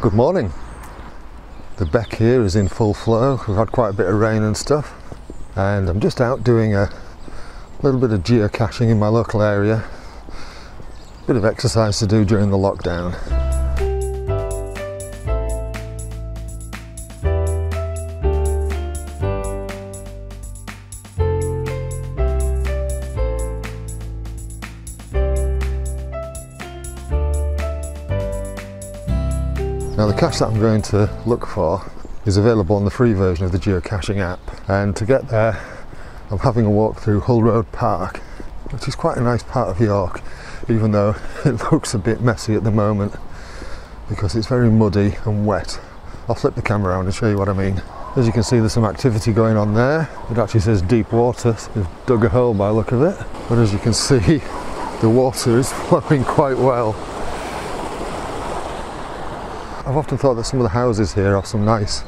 Good morning. The beck here is in full flow. We've had quite a bit of rain and stuff, and I'm just out doing a little bit of geocaching in my local area. Bit of exercise to do during the lockdown. Now the cache that I'm going to look for is available on the free version of the geocaching app, and to get there I'm having a walk through Hull Road Park, which is quite a nice part of York, even though it looks a bit messy at the moment because it's very muddy and wet. I'll flip the camera around and show you what I mean. As you can see, there's some activity going on there. It actually says deep water, so they've dug a hole by the look of it, but as you can see the water is flowing quite well. I've often thought that some of the houses here have some nice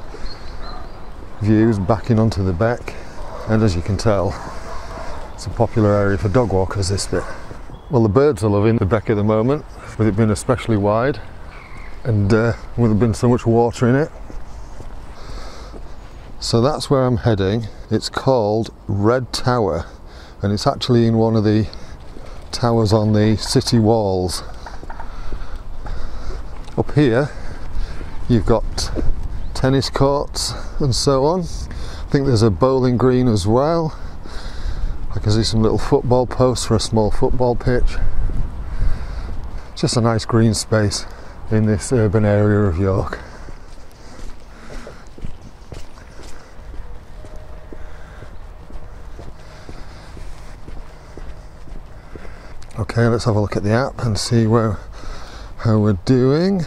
views backing onto the beck, and as you can tell, it's a popular area for dog walkers, this bit. Well, the birds are loving the beck at the moment, with it being especially wide and with there being so much water in it. So that's where I'm heading. It's called Red Tower, and it's actually in one of the towers on the city walls. Up here you've got tennis courts and so on. I think there's a bowling green as well. I can see some little football posts for a small football pitch. Just a nice green space in this urban area of York. Okay, let's have a look at the app and see how we're doing.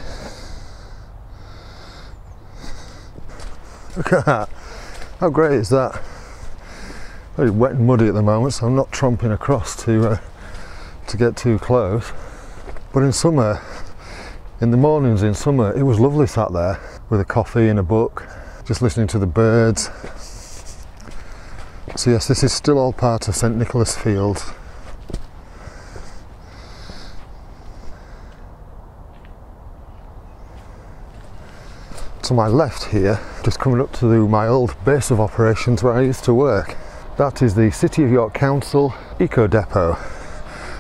Look at that, how great is that? Very wet and muddy at the moment, so I'm not tromping across to get too close. But in summer, in the mornings in summer, it was lovely sat there with a coffee and a book, just listening to the birds. So yes, this is still all part of St Nicholas Fields. To my left here, just coming up to my old base of operations where I used to work. That is the City of York Council Eco Depot.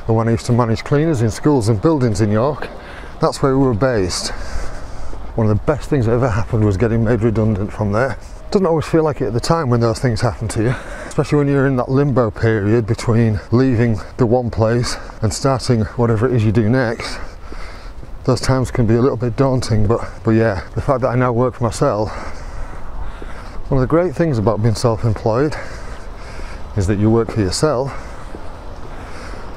And when I used to manage cleaners in schools and buildings in York, that's where we were based. One of the best things that ever happened was getting made redundant from there. Doesn't always feel like it at the time when those things happen to you, especially when you're in that limbo period between leaving the one place and starting whatever it is you do next. Those times can be a little bit daunting, but yeah, the fact that I now work for myself, one of the great things about being self-employed is that you work for yourself.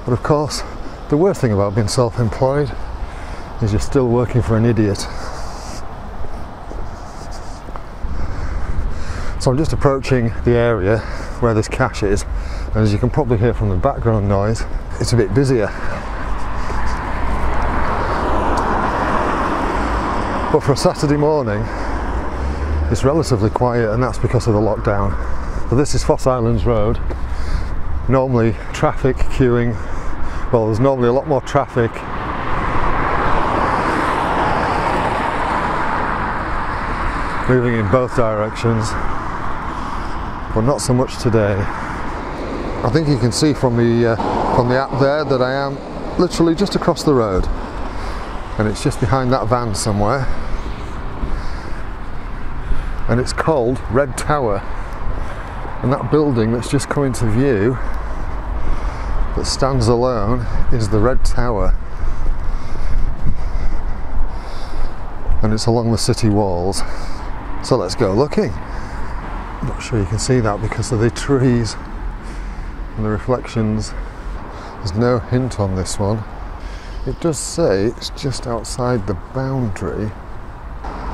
But of course, the worst thing about being self-employed is you're still working for an idiot. So I'm just approaching the area where this cache is, and as you can probably hear from the background noise, it's a bit busier. But for a Saturday morning, it's relatively quiet, and that's because of the lockdown. So this is Foss Islands Road. Normally traffic queuing, well, there's normally a lot more traffic moving in both directions, but not so much today. I think you can see from the app there that I am literally just across the road, and it's just behind that van somewhere. And it's called Red Tower, and that building that's just come into view that stands alone is the Red Tower, and it's along the city walls. So let's go looking. I'm not sure you can see that because of the trees and the reflections. There's no hint on this one. It does say it's just outside the boundary.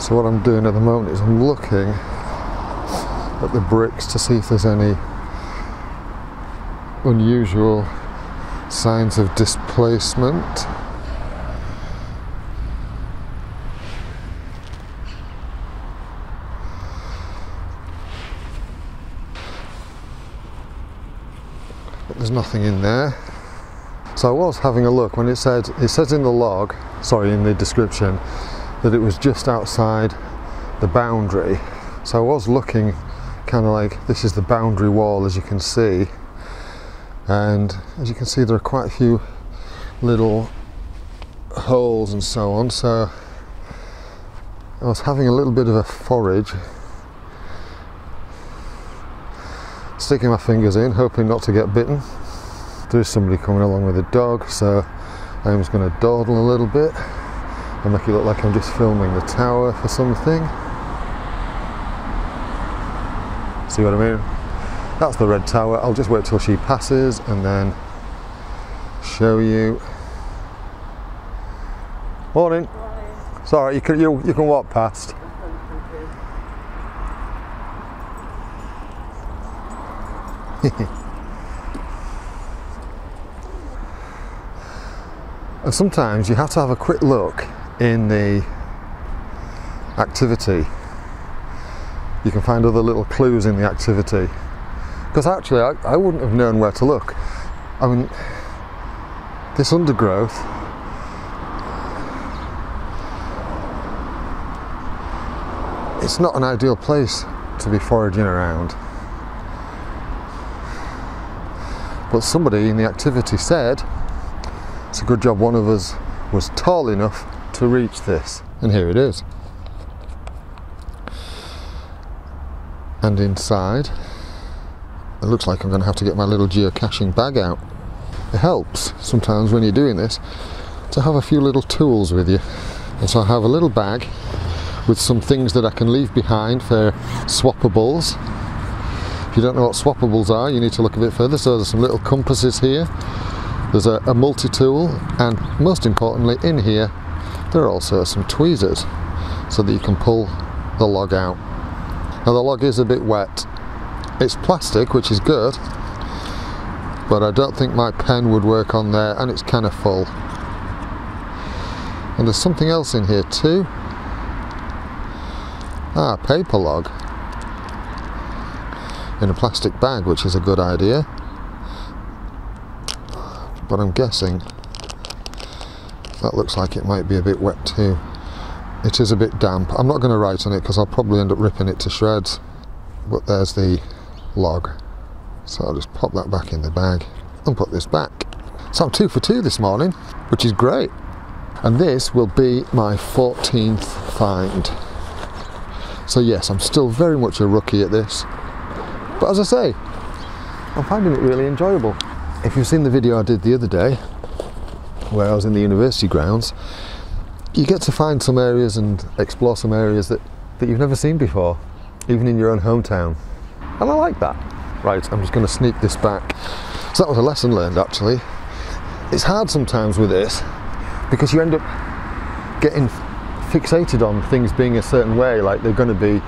So what I'm doing at the moment is I'm looking at the bricks to see if there's any unusual signs of displacement. But there's nothing in there. So I was having a look when it says in the log, sorry, in the description, that it was just outside the boundary. So I was looking kind of like, this is the boundary wall, as you can see, and as you can see there are quite a few little holes and so on, so I was having a little bit of a forage, sticking my fingers in, hoping not to get bitten. There is somebody coming along with a dog, so I'm just going to dawdle a little bit and make it look like I'm just filming the tower for something. See what I mean? That's the red tower. I'll just wait till she passes and then show you. Morning. Morning. Sorry, you can walk past. And sometimes you have to have a quick look in the activity. You can find other little clues in the activity. Because actually I wouldn't have known where to look. I mean, this undergrowth, it's not an ideal place to be foraging around. But somebody in the activity said it's a good job one of us was tall enough to reach this. And here it is. And inside, it looks like I'm going to have to get my little geocaching bag out. It helps sometimes when you're doing this to have a few little tools with you. And so I have a little bag with some things that I can leave behind for swappables. If you don't know what swappables are, you need to look a bit further. So there's some little compasses here. There's a multi-tool, and most importantly in here there are also some tweezers so that you can pull the log out. Now the log is a bit wet. It's plastic, which is good, but I don't think my pen would work on there, and it's kind of full. And there's something else in here too. Paper log in a plastic bag, which is a good idea. But I'm guessing that looks like it might be a bit wet too. It is a bit damp. I'm not going to write on it because I'll probably end up ripping it to shreds. But there's the log. So I'll just pop that back in the bag and put this back. So I'm 2 for 2 this morning, which is great. And this will be my 14th find. So yes, I'm still very much a rookie at this. But as I say, I'm finding it really enjoyable. If you've seen the video I did the other day, where I was in the university grounds, you get to find some areas and explore some areas that you've never seen before, even in your own hometown. And I like that. Right, I'm just going to sneak this back. So that was a lesson learned, actually. It's hard sometimes with this, because you end up getting fixated on things being a certain way, like they're going to be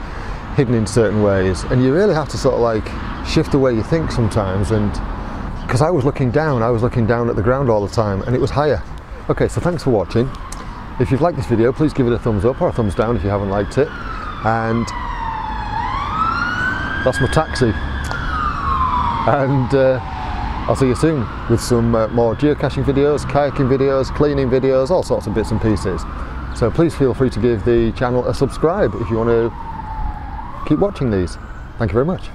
hidden in certain ways, and you really have to sort of like shift the way you think sometimes. And because I was looking down at the ground all the time, and it was higher. Okay, so thanks for watching. If you've liked this video, please give it a thumbs up or a thumbs down if you haven't liked it. And that's my taxi. And I'll see you soon with some more geocaching videos, kayaking videos, cleaning videos, all sorts of bits and pieces. So please feel free to give the channel a subscribe if you want to keep watching these. Thank you very much.